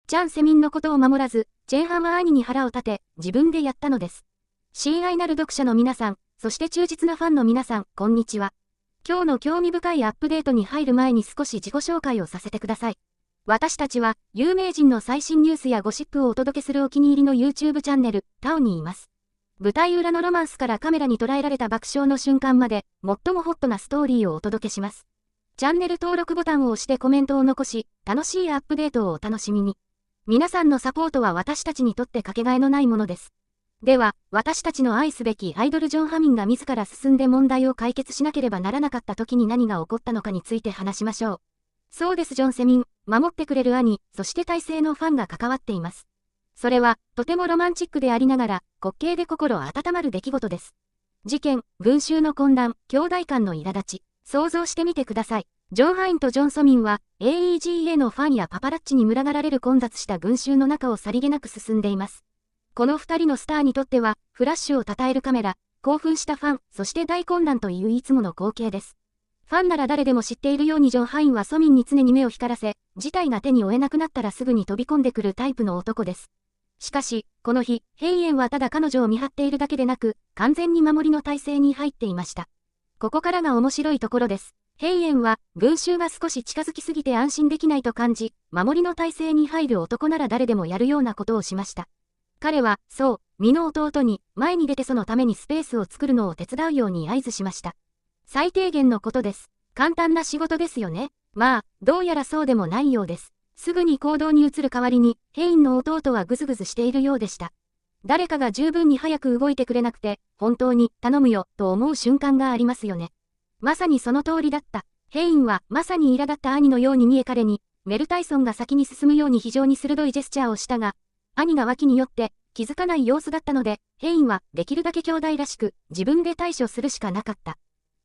チャン・セミンのことを守らず、チェンハンは兄に腹を立て、自分でやったのです。親愛なる読者の皆さん、そして忠実なファンの皆さん、こんにちは。今日の興味深いアップデートに入る前に少し自己紹介をさせてください。私たちは、有名人の最新ニュースやゴシップをお届けするお気に入りの YouTube チャンネル、タオにいます。舞台裏のロマンスからカメラに捉えられた爆笑の瞬間まで、最もホットなストーリーをお届けします。チャンネル登録ボタンを押してコメントを残し、楽しいアップデートをお楽しみに。皆さんのサポートは私たちにとってかけがえのないものです。では、私たちの愛すべきアイドルジョン・ハミンが自ら進んで問題を解決しなければならなかった時に何が起こったのかについて話しましょう。そうですジョン・セミン、守ってくれる兄、そして大勢のファンが関わっています。それは、とてもロマンチックでありながら、滑稽で心温まる出来事です。事件、群衆の混乱、兄弟間の苛立ち、想像してみてください。ジョン・ハインとジョン・ソミンは、AEGA のファンやパパラッチに群がられる混雑した群衆の中をさりげなく進んでいます。この二人のスターにとっては、フラッシュを称えるカメラ、興奮したファン、そして大混乱といういつもの光景です。ファンなら誰でも知っているようにジョン・ハインはソミンに常に目を光らせ、事態が手に負えなくなったらすぐに飛び込んでくるタイプの男です。しかし、この日、ヘイエンはただ彼女を見張っているだけでなく、完全に守りの体制に入っていました。ここからが面白いところです。ヘイエンは、群衆が少し近づきすぎて安心できないと感じ、守りの体制に入る男なら誰でもやるようなことをしました。彼は、そう、身の弟に、前に出てそのためにスペースを作るのを手伝うように合図しました。最低限のことです。簡単な仕事ですよね。まあ、どうやらそうでもないようです。すぐに行動に移る代わりに、ヘインの弟はぐずぐずしているようでした。誰かが十分に早く動いてくれなくて、本当に、頼むよ、と思う瞬間がありますよね。まさにその通りだった。ヘインは、まさに苛立った兄のように見え彼に、メルタイソンが先に進むように非常に鋭いジェスチャーをしたが、兄が脇に寄って、気づかない様子だったので、ヘインは、できるだけ兄弟らしく、自分で対処するしかなかった。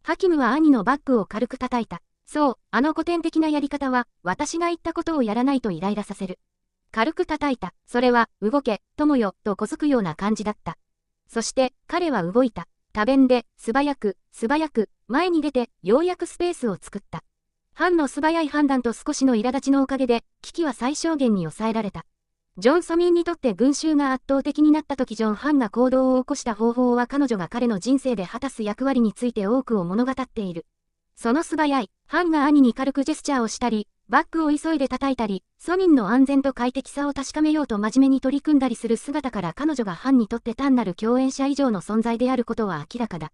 ハキムは兄のバッグを軽く叩いた。そう、あの古典的なやり方は、私が言ったことをやらないとイライラさせる。軽く叩いた。それは、動け、友よ、と小づくような感じだった。そして、彼は動いた。多弁で、素早く、前に出て、ようやくスペースを作った。ハンの素早い判断と少しの苛立ちのおかげで、危機は最小限に抑えられた。ジョン・ソミンにとって群衆が圧倒的になった時ジョン・ハンが行動を起こした方法は彼女が彼の人生で果たす役割について多くを物語っている。その素早い、ハンが兄に軽くジェスチャーをしたり、バッグを急いで叩いたり、ソミンの安全と快適さを確かめようと真面目に取り組んだりする姿から彼女がハンにとって単なる共演者以上の存在であることは明らかだ。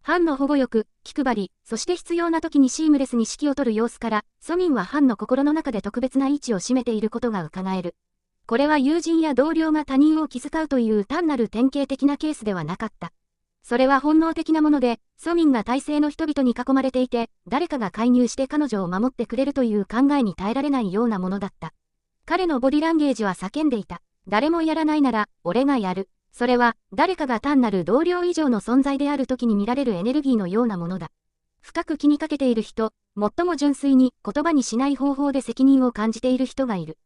ハンの保護欲、気配り、そして必要な時にシームレスに指揮を取る様子から、ソミンはハンの心の中で特別な位置を占めていることが伺える。これは友人や同僚が他人を気遣うという単なる典型的なケースではなかった。それは本能的なもので、ソミンが体制の人々に囲まれていて、誰かが介入して彼女を守ってくれるという考えに耐えられないようなものだった。彼のボディランゲージは叫んでいた。誰もやらないなら、俺がやる。それは、誰かが単なる同僚以上の存在である時に見られるエネルギーのようなものだ。深く気にかけている人、最も純粋に言葉にしない方法で責任を感じている人がいる。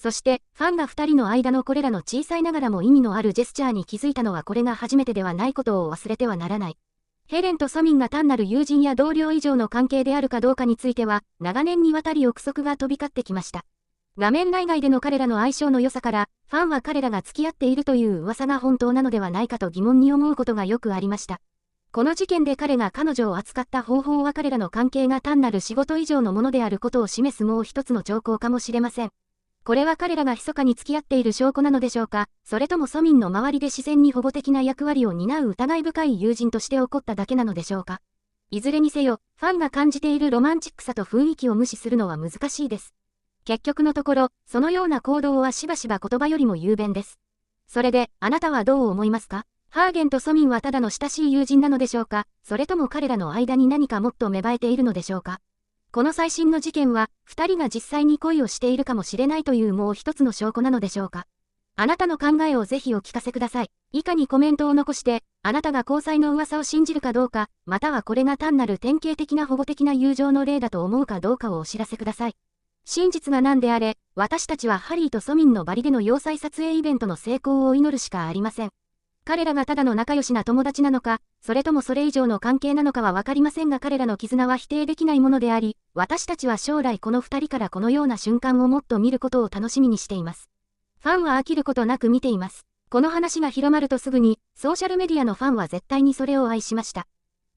そして、ファンが二人の間のこれらの小さいながらも意味のあるジェスチャーに気づいたのはこれが初めてではないことを忘れてはならない。ヘレンとソミンが単なる友人や同僚以上の関係であるかどうかについては、長年にわたり憶測が飛び交ってきました。画面内外での彼らの相性の良さから、ファンは彼らが付き合っているという噂が本当なのではないかと疑問に思うことがよくありました。この事件で彼が彼女を扱った方法は彼らの関係が単なる仕事以上のものであることを示すもう一つの兆候かもしれません。これは彼らが密かに付き合っている証拠なのでしょうか、それともソミンの周りで自然に保護的な役割を担う疑い深い友人として起こっただけなのでしょうか。いずれにせよ、ファンが感じているロマンチックさと雰囲気を無視するのは難しいです。結局のところ、そのような行動はしばしば言葉よりも雄弁です。それで、あなたはどう思いますか？ハーゲンとソミンはただの親しい友人なのでしょうか、それとも彼らの間に何かもっと芽生えているのでしょうか。この最新の事件は、二人が実際に恋をしているかもしれないというもう一つの証拠なのでしょうか。あなたの考えをぜひお聞かせください。以下にコメントを残して、あなたが交際の噂を信じるかどうか、またはこれが単なる典型的な保護的な友情の例だと思うかどうかをお知らせください。真実が何であれ、私たちはハリーとソミンのバリでの要塞撮影イベントの成功を祈るしかありません。彼らがただの仲良しな友達なのか、それともそれ以上の関係なのかはわかりませんが彼らの絆は否定できないものであり、私たちは将来この二人からこのような瞬間をもっと見ることを楽しみにしています。ファンは飽きることなく見ています。この話が広まるとすぐに、ソーシャルメディアのファンは絶対にそれを愛しました。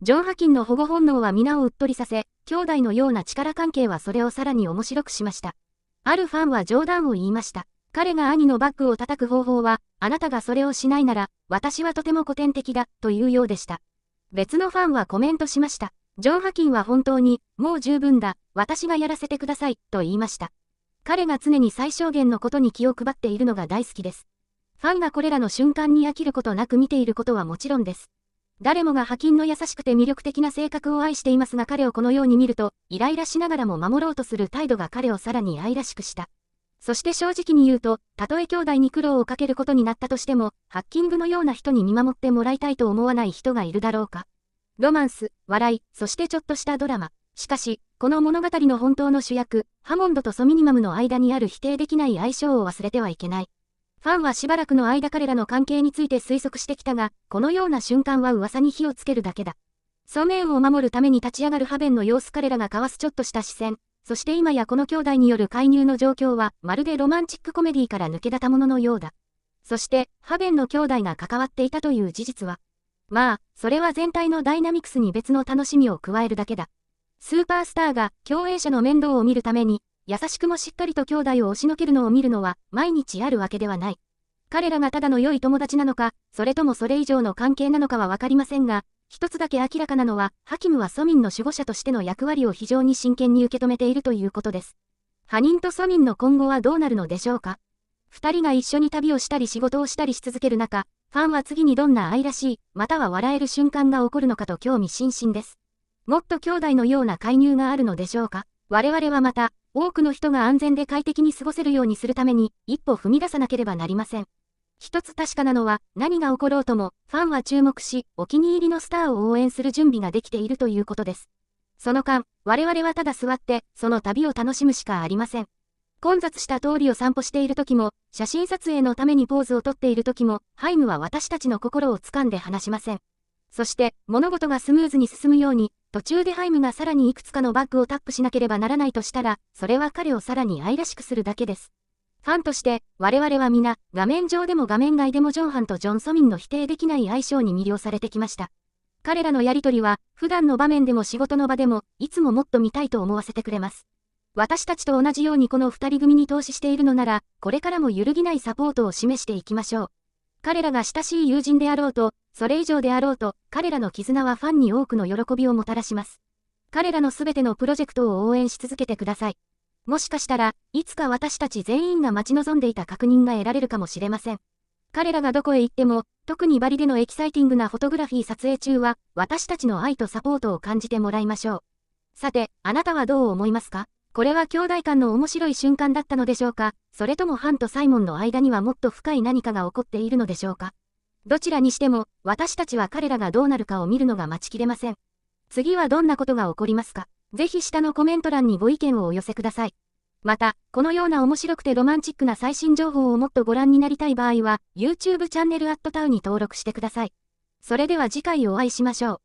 ジョン・ハキンの保護本能は皆をうっとりさせ、兄弟のような力関係はそれをさらに面白くしました。あるファンは冗談を言いました。彼が兄のバッグを叩く方法は、あなたがそれをしないなら、私はとても古典的だ、というようでした。別のファンはコメントしました。ジョン・ハキンは本当に、もう十分だ、私がやらせてください、と言いました。彼が常に最小限のことに気を配っているのが大好きです。ファンがこれらの瞬間に飽きることなく見ていることはもちろんです。誰もがハキンの優しくて魅力的な性格を愛していますが彼をこのように見ると、イライラしながらも守ろうとする態度が彼をさらに愛らしくした。そして正直に言うと、たとえ兄弟に苦労をかけることになったとしても、ハッキングのような人に見守ってもらいたいと思わない人がいるだろうか。ロマンス、笑い、そしてちょっとしたドラマ。しかし、この物語の本当の主役、ハモンドとソミニマムの間にある否定できない相性を忘れてはいけない。ファンはしばらくの間彼らの関係について推測してきたが、このような瞬間は噂に火をつけるだけだ。ソメンを守るために立ち上がるハベンの様子彼らが交わすちょっとした視線、そして今やこの兄弟による介入の状況は、まるでロマンチックコメディから抜け出たもののようだ。そして、ハベンの兄弟が関わっていたという事実は、まあ、それは全体のダイナミクスに別の楽しみを加えるだけだ。スーパースターが共演者の面倒を見るために、優しくもしっかりと兄弟を押しのけるのを見るのは毎日あるわけではない。彼らがただの良い友達なのか、それともそれ以上の関係なのかはわかりませんが、一つだけ明らかなのは、ハキムはソミンの守護者としての役割を非常に真剣に受け止めているということです。ハニンとソミンの今後はどうなるのでしょうか。二人が一緒に旅をしたり仕事をしたりし続ける中、ファンは次にどんな愛らしい、または笑える瞬間が起こるのかと興味津々です。もっと兄弟のような介入があるのでしょうか。我々はまた、多くの人が安全で快適に過ごせるようにするために、一歩踏み出さなければなりません。一つ確かなのは、何が起ころうとも、ファンは注目し、お気に入りのスターを応援する準備ができているということです。その間、我々はただ座って、その旅を楽しむしかありません。混雑した通りを散歩している時も、写真撮影のためにポーズをとっている時も、ハイムは私たちの心を掴んで離しません。そして、物事がスムーズに進むように、途中でハイムがさらにいくつかのバッグをタップしなければならないとしたら、それは彼をさらに愛らしくするだけです。ファンとして、我々は皆、画面上でも画面外でもジョンハンとジョン・ソミンの否定できない相性に魅了されてきました。彼らのやりとりは、普段の場面でも仕事の場でも、いつももっと見たいと思わせてくれます。私たちと同じようにこの二人組に投資しているのなら、これからも揺るぎないサポートを示していきましょう。彼らが親しい友人であろうと、それ以上であろうと、彼らの絆はファンに多くの喜びをもたらします。彼らのすべてのプロジェクトを応援し続けてください。もしかしたら、いつか私たち全員が待ち望んでいた確認が得られるかもしれません。彼らがどこへ行っても、特にバリでのエキサイティングなフォトグラフィー撮影中は、私たちの愛とサポートを感じてもらいましょう。さて、あなたはどう思いますか？これは兄弟間の面白い瞬間だったのでしょうか？それともハンとサイモンの間にはもっと深い何かが起こっているのでしょうか？どちらにしても、私たちは彼らがどうなるかを見るのが待ちきれません。次はどんなことが起こりますか？ぜひ下のコメント欄にご意見をお寄せください。また、このような面白くてロマンチックな最新情報をもっとご覧になりたい場合は、YouTube チャンネル@TAUに登録してください。それでは次回お会いしましょう。